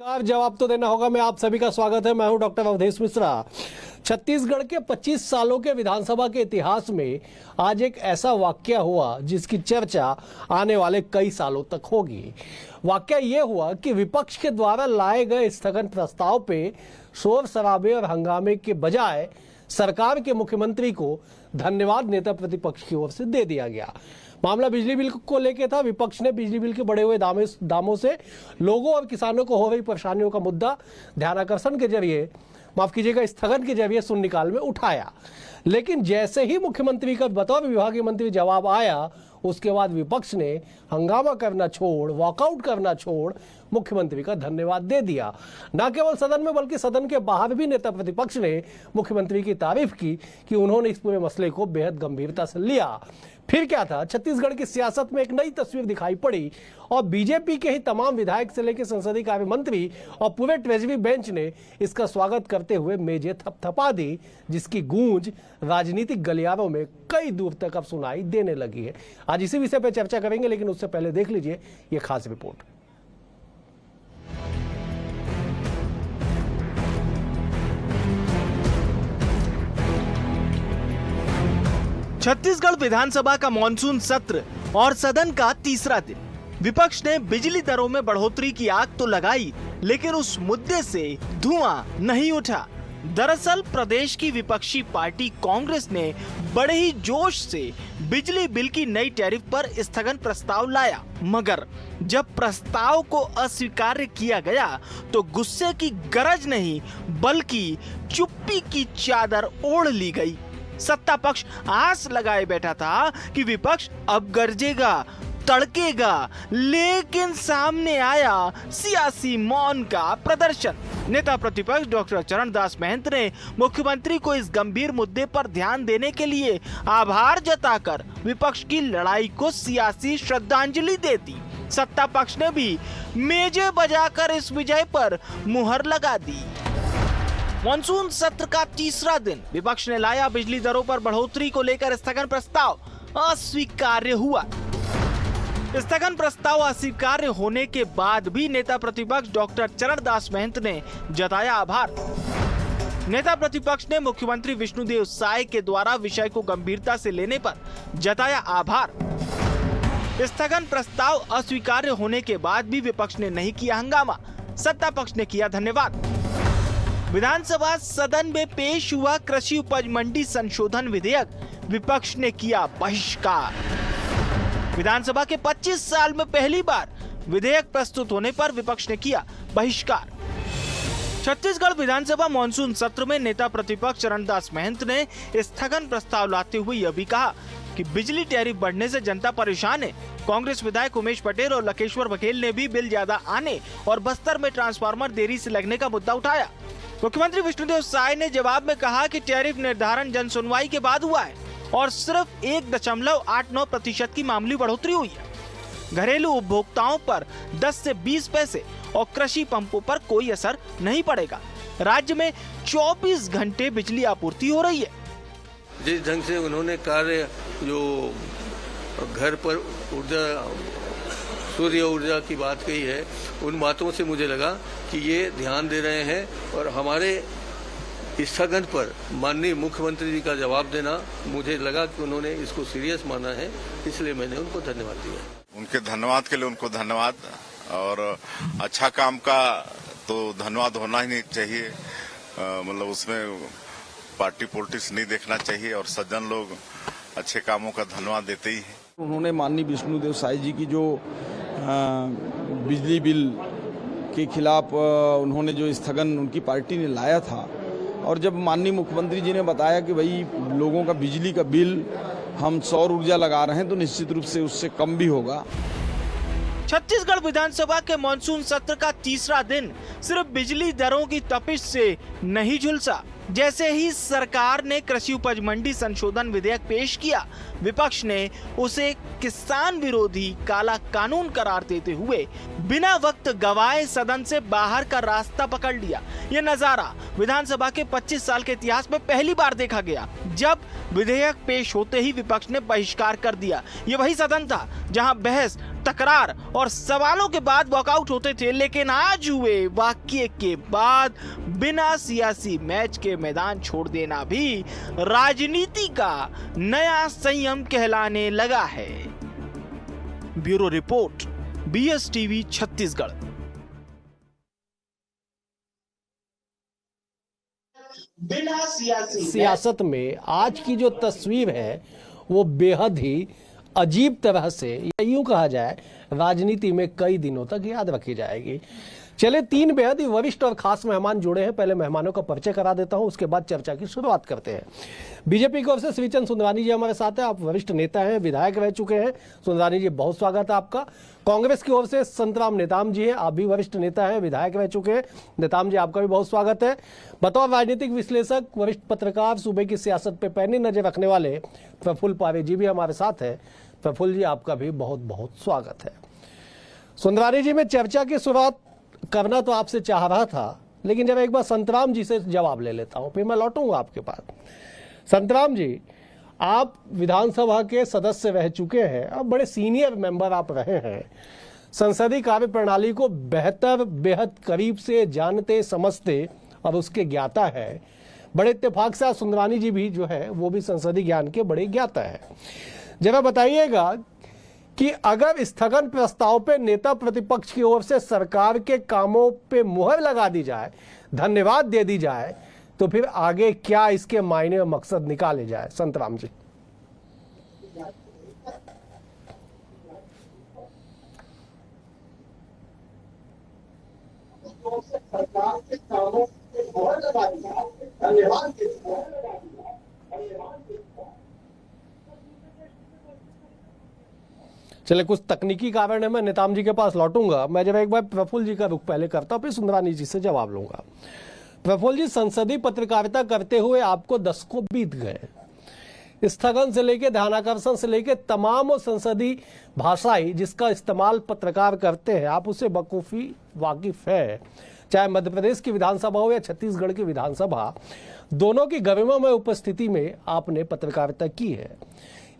जवाब तो देना होगा। मैं आप सभी का स्वागत है। मैं हूं डॉक्टर अवधेश मिश्रा। छत्तीसगढ़ के 25 सालों के विधानसभा के इतिहास में आज एक ऐसा वाकया हुआ जिसकी चर्चा आने वाले कई सालों तक होगी। वाकया यह हुआ कि विपक्ष के द्वारा लाए गए स्थगन प्रस्ताव पे शोर शराबे और हंगामे के बजाय सरकार के मुख्यमंत्री को धन्यवाद नेता प्रतिपक्ष की ओर से दे दिया गया। मामला बिजली बिल को लेकर था। विपक्ष ने बिजली बिल के बढ़े हुए दामों से लोगों और किसानों को हो रही परेशानियों का मुद्दा ध्यानाकर्षण के जरिए, माफ कीजिएगा, स्थगन के जरिए शून्यकाल में उठाया। लेकिन जैसे ही मुख्यमंत्री का बतौर विभागीय मंत्री जवाब आया, उसके बाद विपक्ष ने हंगामा करना छोड़, वॉकआउट करना छोड़ मुख्यमंत्री का धन्यवाद दे दिया। न केवल सदन में बल्कि सदन के बाहर भी नेता प्रतिपक्ष ने मुख्यमंत्री की तारीफ की कि उन्होंने इस पूरे मसले को बेहद गंभीरता से लिया। फिर क्या था, छत्तीसगढ़ की सियासत में एक नई तस्वीर दिखाई पड़ी और बीजेपी के ही तमाम विधायक से लेकर संसदीय कार्य मंत्री और पूरे ट्रेजरी बेंच ने इसका स्वागत करते हुए मेजें थपथपा दी, जिसकी गूंज राजनीतिक गलियारों में कई दूर तक अब सुनाई देने लगी है। आज इसी विषय पर चर्चा करेंगे, लेकिन उससे पहले देख लीजिए ये खास रिपोर्ट। छत्तीसगढ़ विधानसभा का मॉनसून सत्र और सदन का तीसरा दिन। विपक्ष ने बिजली दरों में बढ़ोतरी की आग तो लगाई, लेकिन उस मुद्दे से धुआं नहीं उठा। दरअसल प्रदेश की विपक्षी पार्टी कांग्रेस ने बड़े ही जोश से बिजली बिल की नई टैरिफ पर स्थगन प्रस्ताव लाया, मगर जब प्रस्ताव को अस्वीकार किया गया तो गुस्से की गरज नहीं बल्कि चुप्पी की चादर ओढ़ ली गई। सत्ता पक्ष आस लगाए बैठा था कि विपक्ष अब गरजेगा, तड़केगा, लेकिन सामने आया सियासी मौन का प्रदर्शन। नेता प्रतिपक्ष डॉक्टर चरणदास महंत ने मुख्यमंत्री को इस गंभीर मुद्दे पर ध्यान देने के लिए आभार जताकर विपक्ष की लड़ाई को सियासी श्रद्धांजलि दे दी। सत्ता पक्ष ने भी मेजे बजाकर इस विजय पर मुहर लगा दी। मॉनसून सत्र का तीसरा दिन विपक्ष ने लाया बिजली दरों पर बढ़ोतरी को लेकर स्थगन प्रस्ताव, अस्वीकार्य हुआ। स्थगन प्रस्ताव अस्वीकार्य होने के बाद भी नेता प्रतिपक्ष डॉक्टर चरणदास महंत ने जताया आभार। नेता प्रतिपक्ष ने मुख्यमंत्री विष्णुदेव साय के द्वारा विषय को गंभीरता से लेने पर जताया आभार। स्थगन प्रस्ताव अस्वीकार्य होने के बाद भी विपक्ष ने नहीं किया हंगामा, सत्ता पक्ष ने किया धन्यवाद। विधानसभा सदन में पेश हुआ कृषि उपज मंडी संशोधन विधेयक, विपक्ष ने किया बहिष्कार। विधानसभा के 25 साल में पहली बार विधेयक प्रस्तुत होने पर विपक्ष ने किया बहिष्कार। छत्तीसगढ़ विधानसभा मॉनसून सत्र में नेता प्रतिपक्ष चरणदास महंत ने स्थगन प्रस्ताव लाते हुए यह भी कहा कि बिजली टैरिफ बढ़ने से जनता परेशान है। कांग्रेस विधायक उमेश पटेल और लकेश्वर बघेल ने भी बिल ज्यादा आने और बस्तर में ट्रांसफार्मर देरी से लगने का मुद्दा उठाया। मुख्यमंत्री विष्णुदेव साय ने जवाब में कहा कि टैरिफ निर्धारण जन सुनवाई के बाद हुआ है और सिर्फ 1.89% की मामूली बढ़ोतरी हुई है। घरेलू उपभोक्ताओं पर 10 से 20 पैसे और कृषि पंपों पर कोई असर नहीं पड़ेगा। राज्य में 24 घंटे बिजली आपूर्ति हो रही है। जिस ढंग से उन्होंने कार्य जो घर पर ऊर्जा, सूर्य ऊर्जा की बात कही है, उन बातों से मुझे लगा कि ये ध्यान दे रहे हैं और हमारे स्थगन पर माननीय मुख्यमंत्री जी का जवाब देना, मुझे लगा कि उन्होंने इसको सीरियस माना है, इसलिए मैंने उनको धन्यवाद दिया। उनके धन्यवाद के लिए उनको धन्यवाद, और अच्छा काम का तो धन्यवाद होना ही नहीं चाहिए, मतलब उसमें पार्टी पॉलिटिक्स नहीं देखना चाहिए और सज्जन लोग अच्छे कामों का धन्यवाद देते ही हैं। उन्होंने माननीय विष्णुदेव साय जी की जो बिजली बिल के खिलाफ उन्होंने जो स्थगन उनकी पार्टी ने लाया था, और जब माननीय मुख्यमंत्री जी ने बताया कि भाई लोगों का बिजली का बिल हम सौर ऊर्जा लगा रहे हैं तो निश्चित रूप से उससे कम भी होगा। छत्तीसगढ़ विधानसभा के मॉनसून सत्र का तीसरा दिन सिर्फ बिजली दरों की तपिश से नहीं झुलसा। जैसे ही सरकार ने कृषि उपज मंडी संशोधन विधेयक पेश किया, विपक्ष ने उसे किसान विरोधी काला कानून करार देते हुए बिना वक्त गवाए सदन से बाहर का रास्ता पकड़ लिया। ये नजारा विधानसभा के 25 साल के इतिहास में पहली बार देखा गया, जब विधेयक पेश होते ही विपक्ष ने बहिष्कार कर दिया। ये वही सदन था जहां बहस तकरार और सवालों के बाद वॉकआउट होते थे, लेकिन आज हुए वाकये के बाद बिना सियासी मैच के मैदान छोड़ देना भी राजनीति का नया संयम कहलाने लगा है। Bureau report, BSTV Chhattisgarh. बिना सियासत में आज की जो तस्वीर है वो बेहद ही अजीब तरह से, या यूं कहा जाए राजनीति में कई दिनों तक याद रखी जाएगी। चले 3 बेहद ही वरिष्ठ और खास मेहमान जुड़े हैं। पहले मेहमानों का परिचय करा देता हूं, उसके बाद चर्चा की शुरुआत करते हैं। बीजेपी की ओर से श्रीचंद सुंदरानी जी हमारे साथ हैं। आप वरिष्ठ नेता हैं, विधायक रह चुके हैं। सुंदरानी जी, बहुत स्वागत है आपका। कांग्रेस की ओर से संतराम नेताम जी हैं, आप भी वरिष्ठ नेता हैं, विधायक रह चुके हैं। नेताम जी, आपका भी बहुत स्वागत है। बतौर राजनीतिक विश्लेषक, वरिष्ठ पत्रकार, सूबे की सियासत पे पैनी नजर रखने वाले प्रफुल्ल पारे जी भी हमारे साथ हैं। प्रफुल्ल जी, आपका भी बहुत बहुत स्वागत है। सुंदरानी जी, मैं चर्चा की शुरुआत करना तो आपसे चाह रहा था, लेकिन जब एक बार संतराम जी से जवाब ले लेता हूं, फिर मैं लौटूंगा आपके पास। संतराम जी, आप विधानसभा के सदस्य रह चुके हैं, अब बड़े सीनियर मेंबर आप रहे हैं, संसदीय कार्य प्रणाली को बेहतर, बेहद करीब से जानते समझते और उसके ज्ञाता है। बड़े इत्तेफाक से सुंदरानी जी भी जो है वो भी संसदीय ज्ञान के बड़े ज्ञाता है। जरा बताइएगा कि अगर स्थगन प्रस्ताव पे नेता प्रतिपक्ष की ओर से सरकार के कामों पे मुहर लगा दी जाए, धन्यवाद दे दी जाए, तो फिर आगे क्या इसके मायने और मकसद निकाले जाए? संतराम जी। सरकार के कामों पे मुहर लगा दी जाए, धन्यवाद दे दी जाए। चले, कुछ तकनीकी कारण है, मैं नेताम जी के पास लौटूंगा। मैं जब एक बार प्रफुल्ल जी का रुख पहले करता हूं, फिर सुंदरानी जी से जवाब लूंगा। प्रफुल्ल जी, संसदीय पत्रकारिता करते हुए आपको दशकों बीत गए। स्थगन से लेके ध्यानाकर्षण से लेके तमाम संसदीय भाषाई जिसका इस्तेमाल पत्रकार करते हैं, आप उससे बखूबी वाकिफ है। चाहे मध्य प्रदेश की विधानसभा हो या छत्तीसगढ़ की विधानसभा, दोनों की गरिमामय उपस्थिति में आपने पत्रकारिता की है।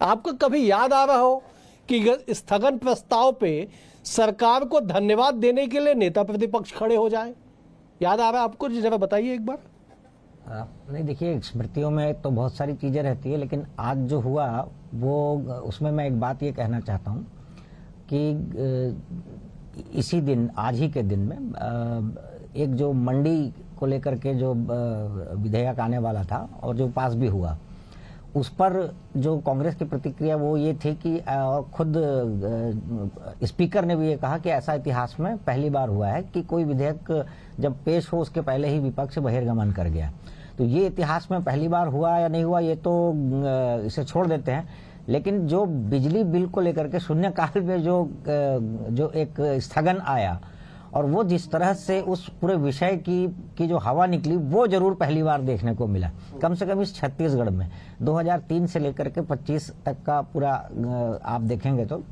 आपको कभी याद आ रहा हो कि स्थगन प्रस्ताव पे सरकार को धन्यवाद देने के लिए नेता प्रतिपक्ष खड़े हो जाए? याद आ रहा है आपको? जरा बताइए एक बार। नहीं, देखिए, स्मृतियों में तो बहुत सारी चीजें रहती है, लेकिन आज जो हुआ वो, उसमें मैं एक बात ये कहना चाहता हूँ कि इसी दिन, आज ही के दिन में एक जो मंडी को लेकर के जो विधेयक आने वाला था और जो पास भी हुआ, उस पर जो कांग्रेस की प्रतिक्रिया वो ये थी कि खुद स्पीकर ने भी ये कहा कि ऐसा इतिहास में पहली बार हुआ है कि कोई विधेयक जब पेश हो उसके पहले ही विपक्ष बहिर्गमन कर गया। तो ये इतिहास में पहली बार हुआ या नहीं हुआ ये तो इसे छोड़ देते हैं, लेकिन जो बिजली बिल को लेकर के शून्यकाल में जो एक स्थगन आया और वो जिस तरह से उस पूरे विषय की जो हवा निकली, वो जरूर पहली बार देखने को मिला, कम से कम इस छत्तीसगढ़ में। 2003 से लेकर के 25 तक का पूरा आप देखेंगे तो,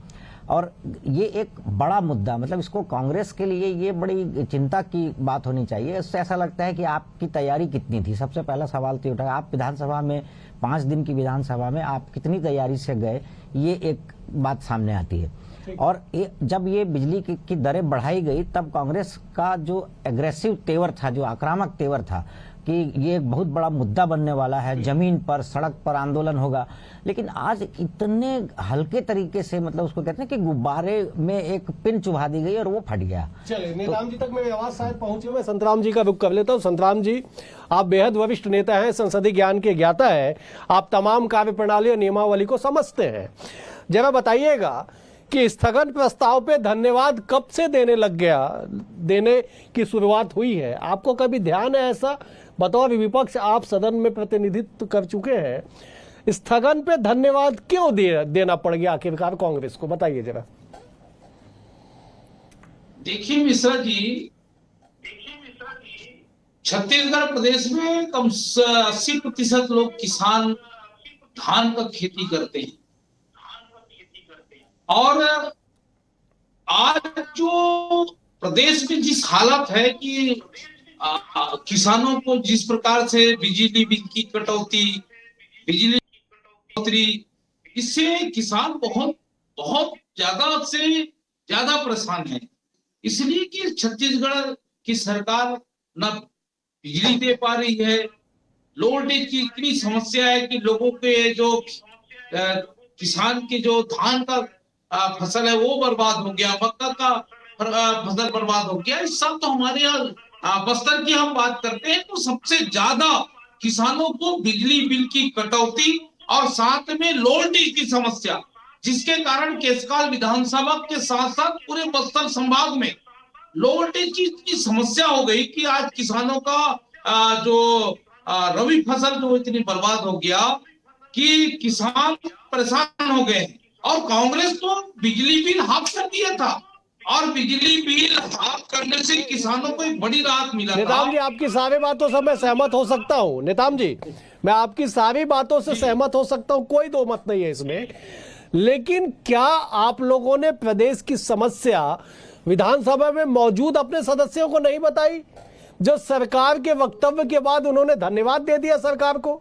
और ये एक बड़ा मुद्दा, मतलब इसको कांग्रेस के लिए ये बड़ी चिंता की बात होनी चाहिए। इससे ऐसा लगता है कि आपकी तैयारी कितनी थी। सबसे पहला सवाल तो उठा, आप विधानसभा में 5 दिन की विधानसभा में आप कितनी तैयारी से गए, ये एक बात सामने आती है। और जब ये बिजली की दरें बढ़ाई गई, तब कांग्रेस का जो एग्रेसिव तेवर था, जो आक्रामक तेवर था कि ये एक बहुत बड़ा मुद्दा बनने वाला है, जमीन पर, सड़क पर आंदोलन होगा, लेकिन आज इतने हल्के तरीके से, मतलब उसको कहते हैं कि गुब्बारे में एक पिन चुभा दी गई और वो फट गया। चलिए, नेताम जी तक मेरी आवाज शायद पहुंचे। मैं संतराम जी का रुख कर लेता हूं। संतराम जी, आप बेहद वरिष्ठ नेता हैं, संसदीय ज्ञान के ज्ञाता है, आप तमाम कार्य प्रणाली और नियमावली को समझते हैं। जरा बताइएगा कि स्थगन प्रस्ताव पे धन्यवाद कब से देने लग गया, देने की शुरुआत हुई है? आपको कभी ध्यान है ऐसा? बतौर विपक्ष आप सदन में प्रतिनिधित्व कर चुके हैं, स्थगन पे धन्यवाद क्यों देना पड़ गया आखिरकार कांग्रेस को? बताइए जरा। देखिए मिश्रा जी, छत्तीसगढ़ प्रदेश में कम 80% लोग किसान धान का खेती करते हैं, और आज जो प्रदेश में जिस हालत है कि किसानों को जिस प्रकार से बिजली बिल की कटौती, बिजली कटौती, इससे किसान बहुत बहुत ज्यादा से ज्यादा परेशान हैं, इसलिए कि छत्तीसगढ़ की सरकार न बिजली दे पा रही है, लोड की इतनी समस्या है कि लोगों के जो किसान के जो धान का फसल है वो बर्बाद हो गया, मक्का का फसल बर्बाद हो गया। इस सब तो हमारे यहाँ बस्तर की हम बात करते हैं तो सबसे ज्यादा किसानों को बिजली बिल की कटौती और साथ में लोड की समस्या, जिसके कारण केशकाल विधानसभा के साथ साथ पूरे बस्तर संभाग में लोड की इतनी समस्या हो गई कि आज किसानों का जो रबी फसल जो इतनी बर्बाद हो गया कि किसान परेशान हो गए। और कांग्रेस तो बिजली बिल हाफ कर दिया था और बिजली बिल हाफ करने से किसानों को एक बड़ी राहत मिला था। नेताम जी, आपकी सारी बातों से मैं सहमत हो सकता हूं। नेताम जी, मैं आपकी सारी बातों से सहमत हो सकता हूं, कोई दो मत नहीं है इसमें। लेकिन क्या आप लोगों ने प्रदेश की समस्या विधानसभा में मौजूद अपने सदस्यों को नहीं बताई, जो सरकार के वक्तव्य के बाद उन्होंने धन्यवाद दे दिया सरकार को?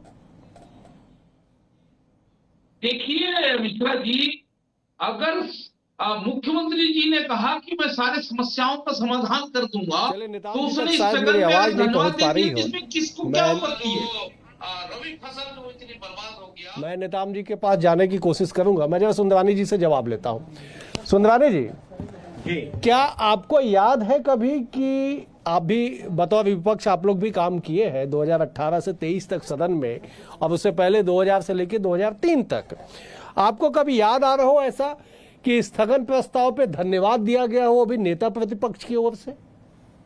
देखिए मिश्रा जी, अगर मुख्यमंत्री जी ने कहा कि मैं सारे समस्याओं का समाधान कर दूंगा, तो उसने शायद मेरी आवाज नहीं पहुंच पा रही हो। जिसमें किसको क्या आपत्ति है? रबी फसल जो इतनी बर्बाद हो गया। मैं नेताम जी के पास जाने की कोशिश करूंगा। मैं जरा सुंदरानी जी से जवाब लेता हूं। सुंदरानी जी, क्या आपको याद है कभी कि आप भी बतौर विपक्ष आप लोग भी काम किए हैं 2018 से 23 तक सदन में, और उससे पहले 2000 से लेकर 2003 तक, आपको कभी याद आ रहा हो ऐसा कि स्थगन प्रस्ताव पे धन्यवाद दिया गया हो अभी नेता प्रतिपक्ष की ओर से?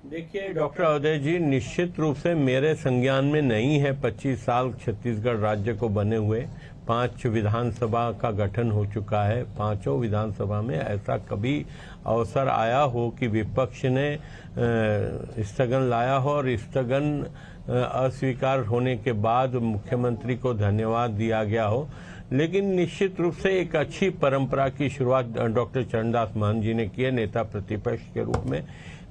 देखिए डॉक्टर अवधेश जी, निश्चित रूप से मेरे संज्ञान में नहीं है। 25 साल छत्तीसगढ़ राज्य को बने हुए 5 विधानसभा का गठन हो चुका है। 5 विधानसभा में ऐसा कभी अवसर आया हो कि विपक्ष ने स्थगन लाया हो और स्थगन अस्वीकार होने के बाद मुख्यमंत्री को धन्यवाद दिया गया हो। लेकिन निश्चित रूप से एक अच्छी परंपरा की शुरुआत डॉक्टर चरणदास महंत जी ने की है नेता प्रतिपक्ष के रूप में,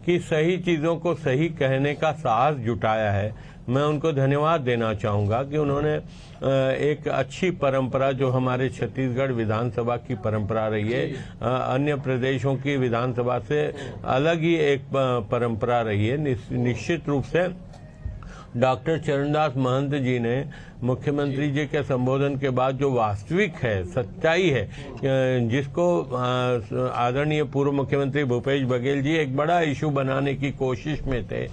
कि सही चीज़ों को सही कहने का साहस जुटाया है। मैं उनको धन्यवाद देना चाहूँगा कि उन्होंने एक अच्छी परंपरा, जो हमारे छत्तीसगढ़ विधानसभा की परंपरा रही है, अन्य प्रदेशों की विधानसभा से अलग ही एक परंपरा रही है। निश्चित रूप से डॉक्टर चरणदास महंत जी ने मुख्यमंत्री जी के संबोधन के बाद जो वास्तविक है, सच्चाई है, जिसको आदरणीय पूर्व मुख्यमंत्री भूपेश बघेल जी एक बड़ा इशू बनाने की कोशिश में थे,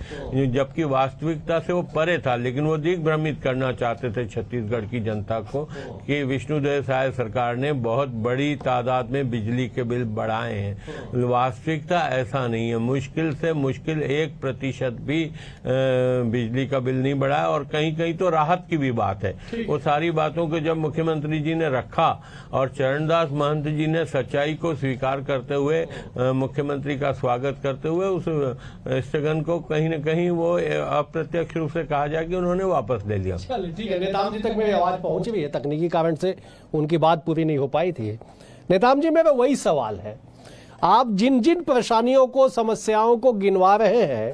जबकि वास्तविकता से वो परे था। लेकिन वो दिग्भ्रमित करना चाहते थे छत्तीसगढ़ की जनता को कि विष्णुदेव साय सरकार ने बहुत बड़ी तादाद में बिजली के बिल बढ़ाए हैं। वास्तविकता ऐसा नहीं है। मुश्किल से मुश्किल 1% भी बिजली का बिल नहीं बढ़ा, और कहीं कहीं तो राहत की भी बात है। वो सारी बातों को जब मुख्यमंत्री जी ने रखा और चरणदास महंत जी ने सच्चाई को स्वीकार करते हुए मुख्यमंत्री का स्वागत करते हुए उस स्थगन को कहीं न कहीं वो अप्रत्यक्ष रूप से कहा जाए कि उन्होंने वापस ले लिया। चलिए ठीक है, नेताम जी तक मेरी आवाज पहुंची भी है, तकनीकी कारण से उनकी बात पूरी नहीं हो पाई थी। नेताम जी, मेरा वही सवाल है, आप जिन जिन परेशानियों को, समस्याओं को गिनवा रहे हैं,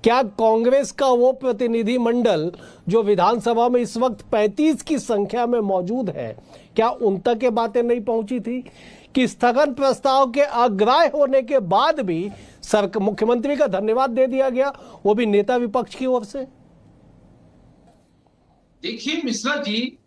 क्या कांग्रेस का वो प्रतिनिधि मंडल जो विधानसभा में इस वक्त 35 की संख्या में मौजूद है, क्या उन तक ये बातें नहीं पहुंची थी कि स्थगन प्रस्ताव के अग्राह्य होने के बाद भी मुख्यमंत्री का धन्यवाद दे दिया गया, वो भी नेता विपक्ष की ओर से? देखिए मिश्रा जी,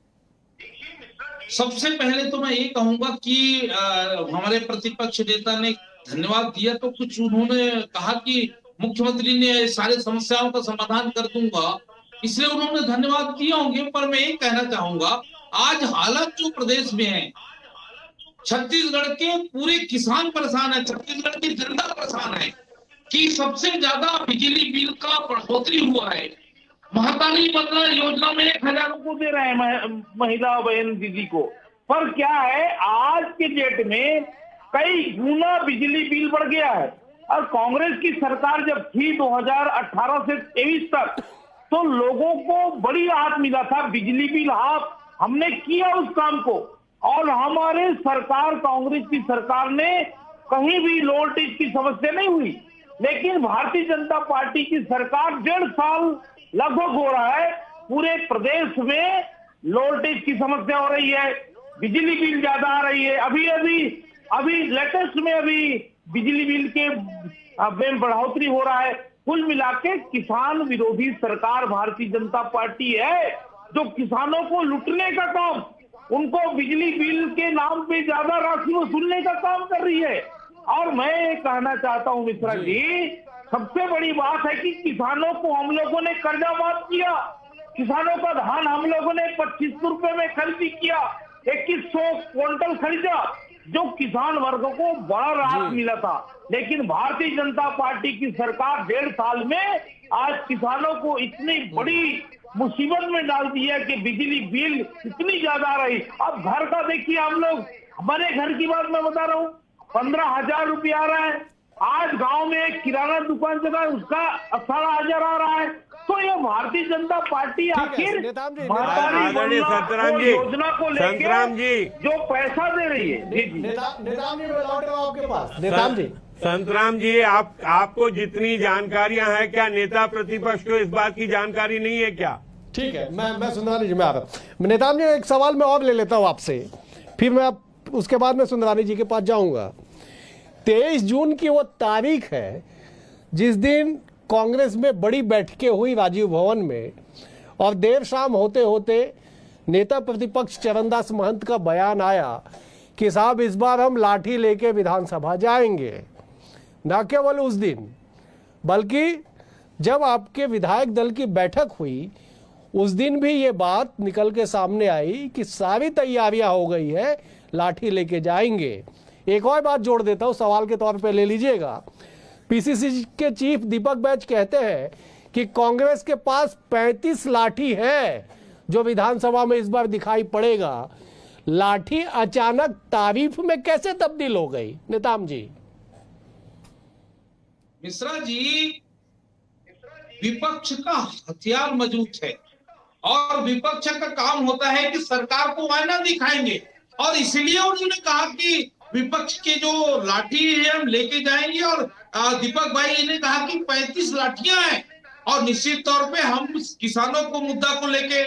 सबसे पहले तो मैं ये कहूंगा कि हमारे प्रतिपक्ष नेता ने धन्यवाद दिया तो कुछ उन्होंने कहा कि मुख्यमंत्री ने सारे समस्याओं का समाधान कर दूंगा, इसलिए उन्होंने धन्यवाद दिए होंगे। पर मैं ये कहना चाहूंगा, आज हालत जो प्रदेश में है, छत्तीसगढ़ के पूरे किसान परेशान है, छत्तीसगढ़ की जनता परेशान है कि सबसे ज्यादा बिजली बिल का बढ़ोतरी हुआ है। महतारी बदला योजना में 1000 को दे रहे हैं महिला बहन दीदी को, पर क्या है, आज के डेट में कई गुना बिजली बिल बढ़ गया है। और कांग्रेस की सरकार जब थी 2018 से 23 तक, तो लोगों को बड़ी राहत मिला था, बिजली बिल हाफ, हमने किया उस काम को। और हमारे सरकार, कांग्रेस की सरकार ने कहीं भी लोल्टेज की समस्या नहीं हुई। लेकिन भारतीय जनता पार्टी की सरकार 1.5 साल लगभग हो रहा है, पूरे प्रदेश में लोल्टेज की समस्या हो रही है, बिजली बिल ज्यादा आ रही है। अभी लेटेस्ट में बिजली बिल के में बढ़ोतरी हो रहा है। कुल मिला के किसान विरोधी सरकार भारतीय जनता पार्टी है, जो किसानों को लुटने का काम, उनको बिजली बिल के नाम पे ज्यादा राशि वसूलने का काम कर रही है। और मैं ये कहना चाहता हूं मिश्रा जी, सबसे बड़ी बात है कि किसानों को हम लोगों ने कर्जा माफ किया, किसानों का धान हम लोगों ने 2500 रुपए में खरीदी किया, 2100 क्विंटल खरीदा, जो किसान वर्ग को बड़ा राहत मिला था। लेकिन भारतीय जनता पार्टी की सरकार 1.5 साल में आज किसानों को इतनी बड़ी मुसीबत में डाल दिया कि बिजली बिल इतनी ज्यादा रही। अब घर का देखिए, हम लोग, हमारे घर की बात मैं बता रहा हूँ, 15,000 रुपया आ रहा है। आज गांव में एक किराना दुकान चला है, उसका 18,000 आ रहा है। तो ये भारतीय जनता पार्टी आखिर आदरणीय संतराम जी, योजना को संतराम लेकर जी, जो पैसा दे रही है। नेताम जी, मैं लौट रहा हूं आपके पास। नेताम जी, संतराम जी, आपको जितनी जानकारियां हैं, क्या नेता प्रतिपक्ष को इस बात की जानकारी नहीं है क्या? ठीक है, मैं सुंदरानी जी में आ रहा हूँ। नेताम जी, एक सवाल मैं और ले लेता हूँ आपसे, फिर मैं उसके बाद मैं सुंदरानी जी के पास जाऊंगा। 23 जून की वो तारीख है जिस दिन कांग्रेस में बड़ी बैठकें हुई राजीव भवन में, और देर शाम होते होते नेता प्रतिपक्ष चरणदास महंत का बयान आया कि साहब इस बार हम लाठी लेके विधानसभा जाएंगे। न केवल उस दिन, बल्कि जब आपके विधायक दल की बैठक हुई उस दिन भी ये बात निकल के सामने आई कि सारी तैयारियां हो गई है, लाठी लेके जाएंगे। एक और बात जोड़ देता हूं, सवाल के तौर पे ले लीजिएगा। पीसीसी के चीफ दीपक बैज कहते हैं कि कांग्रेस के पास 35 लाठी है जो विधानसभा में इस बार दिखाई पड़ेगा। लाठी अचानक तारीफ में कैसे तब्दील हो गई? नेताम जी। मिश्रा जी, विपक्ष का हथियार मजबूत है और विपक्ष का काम होता है कि सरकार को आईना दिखाएंगे, और इसलिए उन्होंने कहा कि विपक्ष के जो लाठी है हम लेके जाएंगे। और दीपक भाई ने कहा कि 35 लाठियां हैं, और निश्चित तौर पे हम किसानों को मुद्दा को लेके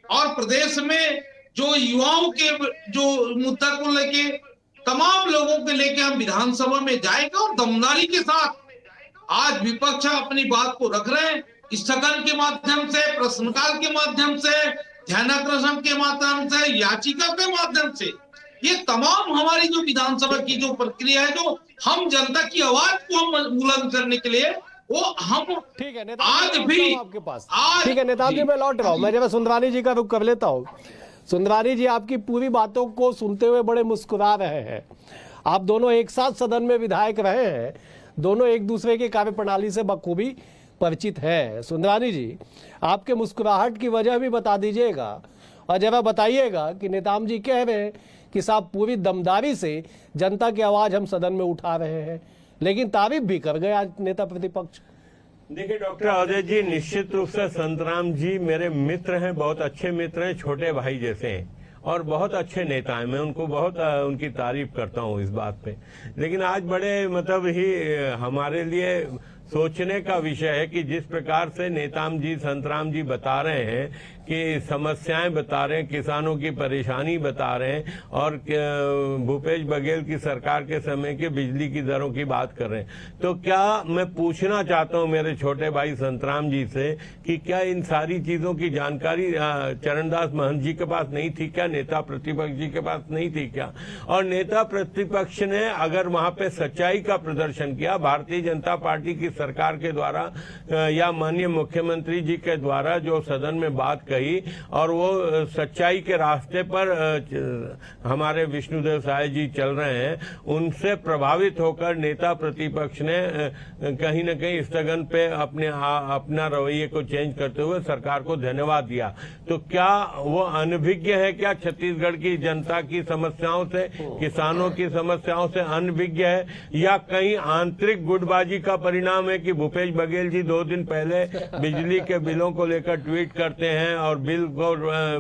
और प्रदेश में जो युवाओं के जो मुद्दा को लेके, तमाम लोगों के लेके हम विधानसभा में जाएंगे। और दमदारी के साथ आज विपक्ष अपनी बात को रख रहे हैं, स्थगन के माध्यम से, प्रश्नकाल के माध्यम से, ध्यानाकर्षण के माध्यम से, याचिका के माध्यम से। ये तमाम हमारी जो विधानसभा की जो प्रक्रिया है, जो हम जनता की आवाज को हम बुलंद करने के लिए, वो हम ठीक है आज भी आपके पास। ठीक है नेताम जी, मैं लौट रहा हूँ। मैं जब सुंदरानी जी का रुख कर लेता हूँ। सुंदरानी जी, आपकी पूरी बातों को सुनते हुए बड़े मुस्कुरा रहे हैं। आप दोनों एक साथ सदन में विधायक रहे हैं, दोनों एक दूसरे की कार्य प्रणाली से बखूबी परिचित है। सुंदरानी जी, आपके मुस्कुराहट की वजह भी बता दीजिएगा, और जरा बताइएगा कि नेताम जी कह रहे हैं कि साहब पूरी दमदारी से जनता की आवाज हम सदन में उठा रहे हैं, लेकिन तारीफ भी कर गए आज नेता प्रतिपक्ष। देखिए डॉक्टर अवधेश जी, निश्चित रूप से संतराम जी मेरे मित्र हैं, बहुत अच्छे मित्र हैं, छोटे भाई जैसे हैं, और बहुत अच्छे नेता हैं। मैं उनको बहुत उनकी तारीफ करता हूं इस बात पे। लेकिन आज बड़े मतलब ही हमारे लिए सोचने का विषय है कि जिस प्रकार से नेताम जी, संतराम जी बता रहे हैं कि समस्याएं बता रहे हैं, किसानों की परेशानी बता रहे हैं, और भूपेश बघेल की सरकार के समय के बिजली की दरों की बात कर रहे हैं, तो क्या मैं पूछना चाहता हूं मेरे छोटे भाई संतराम जी से कि क्या इन सारी चीजों की जानकारी चरणदास महंत जी के पास नहीं थी क्या? नेता प्रतिपक्ष जी के पास नहीं थी क्या? और नेता प्रतिपक्ष ने अगर वहां पे सच्चाई का प्रदर्शन किया, भारतीय जनता पार्टी की सरकार के द्वारा या माननीय मुख्यमंत्री जी के द्वारा जो सदन में बात कही, और वो सच्चाई के रास्ते पर हमारे विष्णुदेव साय जी चल रहे हैं, उनसे प्रभावित होकर नेता प्रतिपक्ष ने कहीं न कहीं स्थगन पे अपना रवैये को चेंज करते हुए सरकार को धन्यवाद दिया। तो क्या वो अनभिज्ञ है क्या छत्तीसगढ़ की जनता की समस्याओं से, किसानों की समस्याओं से अनभिज्ञ है, या कहीं आंतरिक गुटबाजी का परिणाम है कि भूपेश बघेल जी 2 दिन पहले बिजली के बिलों को लेकर ट्वीट करते हैं और बिल को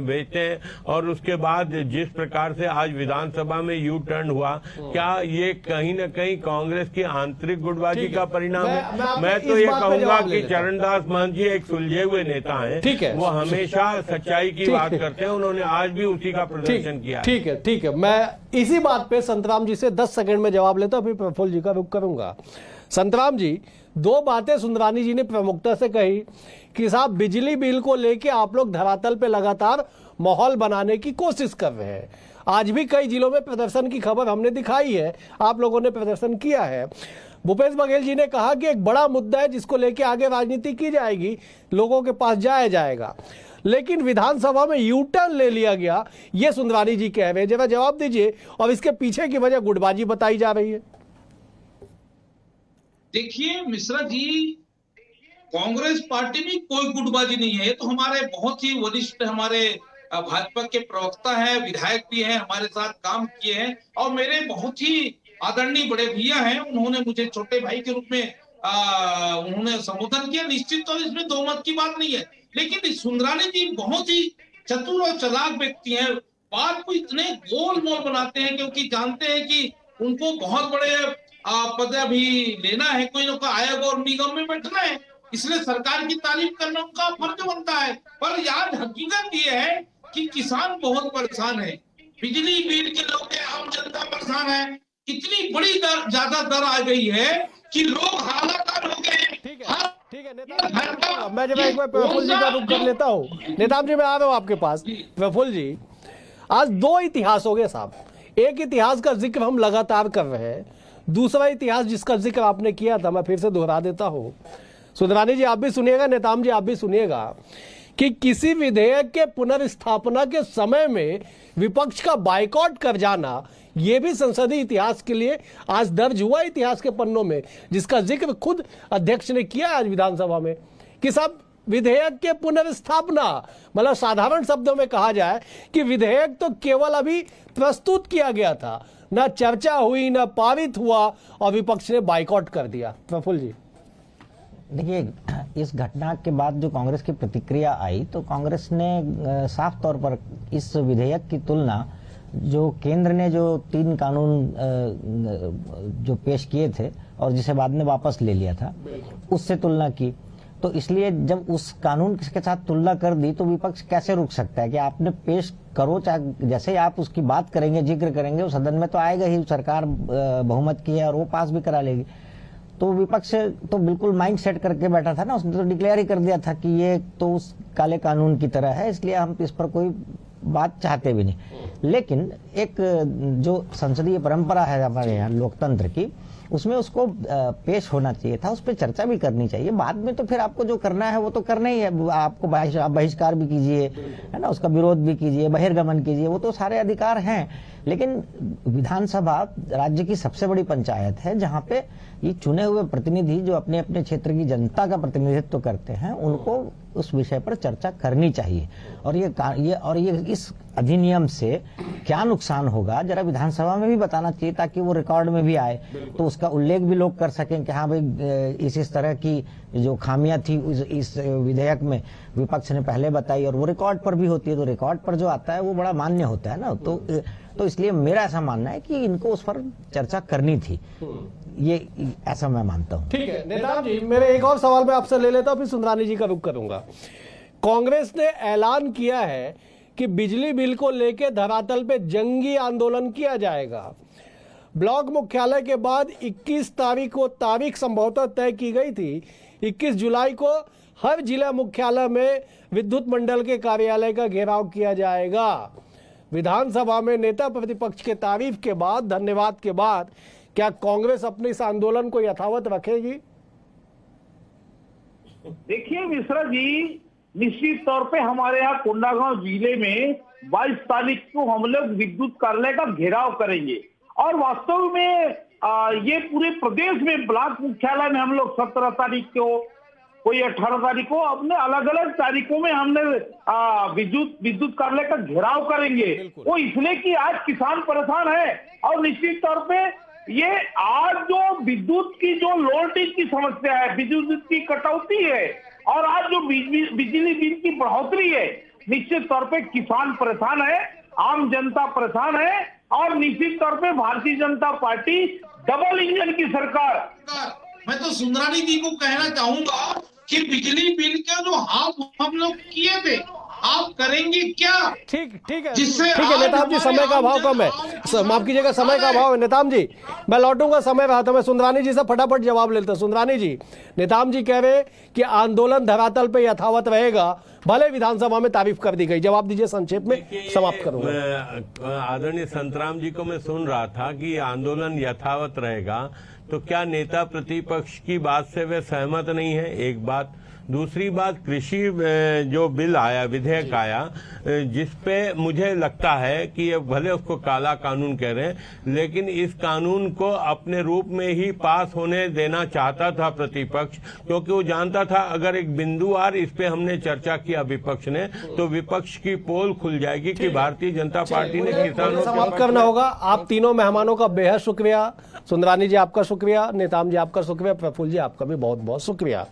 भेजते हैं, और उसके बाद जिस प्रकार से आज विधानसभा में यू टर्न हुआ, क्या ये कहीं न कहीं कांग्रेस की आंतरिक गुटबाजी का परिणाम है? मैं तो ये कहूंगा कि चरणदास महंत जी एक सुलझे हुए नेता हैं, वो हमेशा सच्चाई की बात करते हैं, उन्होंने आज भी उसी का प्रदर्शन किया। ठीक है, मैं इसी बात पे संतराम जी से 10 सेकंड में जवाब लेता हूं, फिर प्रफुल्ल जी का रुख करूंगा। संतराम जी, दो बातें सुंदरानी जी ने प्रमुखता से कही कि साहब बिजली बिल को लेके आप लोग धरातल पे लगातार माहौल बनाने की कोशिश कर रहे हैं। आज भी कई जिलों में प्रदर्शन की खबर हमने दिखाई है, आप लोगों ने प्रदर्शन किया है। भूपेश बघेल जी ने कहा कि एक बड़ा मुद्दा है जिसको लेके आगे राजनीति की जाएगी, लोगों के पास जाया जाएगा, लेकिन विधानसभा में यू टर्न ले लिया गया, ये सुंदरानी जी कह रहे हैं। जरा जवाब दीजिए, और इसके पीछे की वजह गुटबाजी बताई जा रही है। देखिए मिश्रा जी, कांग्रेस पार्टी में कोई गुटबाजी नहीं है। ये तो हमारे बहुत ही वरिष्ठ हमारे भाजपा के प्रवक्ता है, विधायक भी हैं, हमारे साथ काम किए हैं, और मेरे बहुत ही आदरणीय बड़े भैया हैं। उन्होंने मुझे छोटे भाई के रूप में उन्होंने संबोधन किया। निश्चित तौर इसमें दो मत की बात नहीं है, लेकिन सुंदरानी जी बहुत ही चतुर और चालाक व्यक्ति हैं। बात को इतने गोल मोल बनाते हैं क्योंकि जानते हैं कि उनको बहुत बड़े पद अभी लेना है, कोई ना कोई आयोग और निगम में बैठना है, इसलिए सरकार की तारीफ करना उनका फर्ज बनता है। पर याद हकीकत ये है कि किसान बहुत परेशान है, बिजली बिल के लोग, आम जनता परेशान है। इतनी बड़ी ज्यादा दर आ गई है कि लोग हालाकान हो गए। ठीक है नेता, मैं जब एक बार प्रफुल्ल जी का रुख कर लेता हूँ। नेताब जी, मैं आ रहा हूँ आपके पास। प्रफुल्ल जी, आज दो इतिहास हो गए साहब। एक इतिहास का जिक्र हम लगातार कर रहे हैं, दूसरा इतिहास जिसका जिक्र आपने किया था मैं फिर से दोहरा देता हूँ। सुंदरानी जी आप भी सुनिएगा, नेताम जी आप भी सुनिएगा, कि किसी विधेयक के पुनर्स्थापना के समय में विपक्ष का बाइकआउट कर जाना, यह भी संसदीय इतिहास के लिए आज दर्ज हुआ इतिहास के पन्नों में, जिसका जिक्र खुद अध्यक्ष ने किया आज विधानसभा में कि साहब विधेयक के पुनर्स्थापना, मतलब साधारण शब्दों में कहा जाए कि विधेयक तो केवल अभी प्रस्तुत किया गया था, ना चर्चा हुई, ना पारित हुआ, और विपक्ष ने बाइकआउट कर दिया। प्रफुल्ल जी, देखिए, इस घटना के बाद जो कांग्रेस की प्रतिक्रिया आई, तो कांग्रेस ने साफ तौर पर इस विधेयक की तुलना जो केंद्र ने जो 3 कानून जो पेश किए थे और जिसे बाद में वापस ले लिया था, उससे तुलना की। तो इसलिए जब उस कानून के साथ तुलना कर दी तो विपक्ष कैसे रुक सकता है कि आपने पेश करो, चाहे जैसे आप उसकी बात करेंगे, जिक्र करेंगे, वो सदन में तो आएगा ही, सरकार बहुमत की है और वो पास भी करा लेगी। तो विपक्ष तो बिल्कुल माइंड सेट करके बैठा था ना, उसने तो डिक्लेयर ही कर दिया था कि ये तो उस काले कानून की तरह है, इसलिए हम इस पर कोई बात चाहते भी नहीं। लेकिन एक जो संसदीय परंपरा है हमारे यहाँ लोकतंत्र की, उसमें उसको पेश होना चाहिए था, उस पर चर्चा भी करनी चाहिए। बाद में तो फिर आपको जो करना है वो तो करना ही है, आपको बहिष्कार भी कीजिए, है ना, उसका विरोध भी कीजिए, बहिर्गमन कीजिए, वो तो सारे अधिकार हैं। लेकिन विधानसभा राज्य की सबसे बड़ी पंचायत है, जहाँ पे ये चुने हुए प्रतिनिधि जो अपने अपने क्षेत्र की जनता का प्रतिनिधित्व करते हैं, उनको उस विषय पर चर्चा करनी चाहिए। और ये इस अधिनियम से क्या नुकसान होगा जरा विधानसभा में भी बताना चाहिए, ताकि वो रिकॉर्ड में भी आए, तो उसका उल्लेख भी लोग कर सकें कि हाँ भाई इस तरह की जो खामियां थी इस विधेयक में विपक्ष ने पहले बताई, और वो रिकॉर्ड पर भी होती है। तो रिकॉर्ड पर जो आता है वो बड़ा मान्य होता है ना। तो इसलिए मेरा ऐसा मानना है कि इनको उस पर चर्चा करनी थी, ये ऐसा मैं मानता हूं। ठीक है नेता जी, मेरे एक और सवाल मैं आपसे ले लेता हूं, फिर सुंदरानी जी का रुख करूंगा। कांग्रेस ने ऐलान किया है कि बिजली बिल को लेकर धरातल पे जंगी आंदोलन किया जाएगा। ब्लॉक मुख्यालय के बाद 21 तारीख को तारीख संभवतः तय की गई थी, 21 जुलाई को हर जिला मुख्यालय में विद्युत मंडल के कार्यालय का घेराव किया जाएगा। विधानसभा में नेता प्रतिपक्ष के तारीफ के बाद, धन्यवाद के बाद, क्या कांग्रेस अपने इस आंदोलन को यथावत रखेगी? देखिए मिश्रा जी, निश्चित तौर पे हमारे यहाँ कोंडागांव जिले में 22 तारीख को हम लोग विद्युत कार्यालय का घेराव करेंगे। और वास्तव में ये पूरे प्रदेश में ब्लॉक मुख्यालय में हम लोग 17 तारीख को, कोई 18 तारीख को, अपने अलग अलग तारीखों में हमने विद्युत कार्यालय का घेराव करेंगे। वो इसलिए कि आज किसान परेशान है, और निश्चित तौर पे ये आज जो विद्युत की जो लोडिंग की समस्या है, विद्युत की कटौती है, और आज जो बिजली बिल की बढ़ोतरी है, निश्चित तौर पे किसान परेशान है, आम जनता परेशान है और निश्चित तौर पे Bharatiya Janata party double engine की सरकार। मैं तो सुंदरानी जी को कहना चाहूंगा कि बिजली बिल के जो हाफ हम लोग किए थे, आप करेंगे क्या? ठीक है जिससे ठीक है नेताम जी, समय का अभाव कम है, माफ कीजिएगा समय का अभाव है नेताम जी, मैं लौटूंगा समय रहा था। मैं सुंदरानी जी से फटाफट जवाब लेता। सुंदरानी जी, नेताम जी कह रहे कि आंदोलन धरातल पे यथावत रहेगा, भले विधानसभा में तारीफ कर दी गई। जवाब दीजिए संक्षेप में, समाप्त करूंगा। आदरणीय संतराम जी को मैं सुन रहा था कि आंदोलन यथावत रहेगा, तो क्या नेता प्रतिपक्ष की बात से वे सहमत नहीं है? एक बात। दूसरी बात, कृषि जो बिल आया, विधेयक आया, जिसपे मुझे लगता है कि ये भले उसको काला कानून कह रहे हैं, लेकिन इस कानून को अपने रूप में ही पास होने देना चाहता था प्रतिपक्ष, क्योंकि वो जानता था अगर एक बिंदुवार इस पे हमने चर्चा किया विपक्ष ने, तो विपक्ष की पोल खुल जाएगी कि भारतीय जनता पार्टी ने किसानों समाप्त करना होगा। आप तीनों मेहमानों का बेहद शुक्रिया। सुंदरानी जी आपका शुक्रिया, नेताम जी आपका शुक्रिया, प्रफुल्ल जी आपका भी बहुत बहुत शुक्रिया।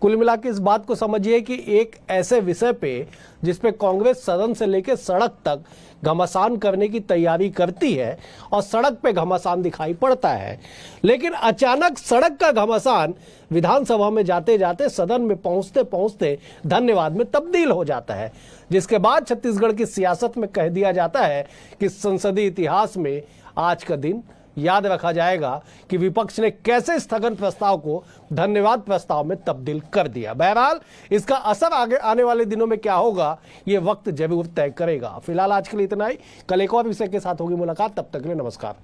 कुल मिला के इस बात को समझिए कि एक ऐसे विषय पे जिसपे कांग्रेस सदन से लेकर सड़क तक घमासान करने की तैयारी करती है और सड़क पे घमासान दिखाई पड़ता है, लेकिन अचानक सड़क का घमासान विधानसभा में जाते जाते, सदन में पहुंचते पहुंचते धन्यवाद में तब्दील हो जाता है, जिसके बाद छत्तीसगढ़ की सियासत में कह दिया जाता है कि संसदीय इतिहास में आज का दिन याद रखा जाएगा कि विपक्ष ने कैसे स्थगन प्रस्ताव को धन्यवाद प्रस्ताव में तब्दील कर दिया। बहरहाल इसका असर आगे आने वाले दिनों में क्या होगा, ये वक्त जरूर तय करेगा। फिलहाल आज के लिए इतना ही, कल एक और विषय के साथ होगी मुलाकात, तब तक के लिए नमस्कार।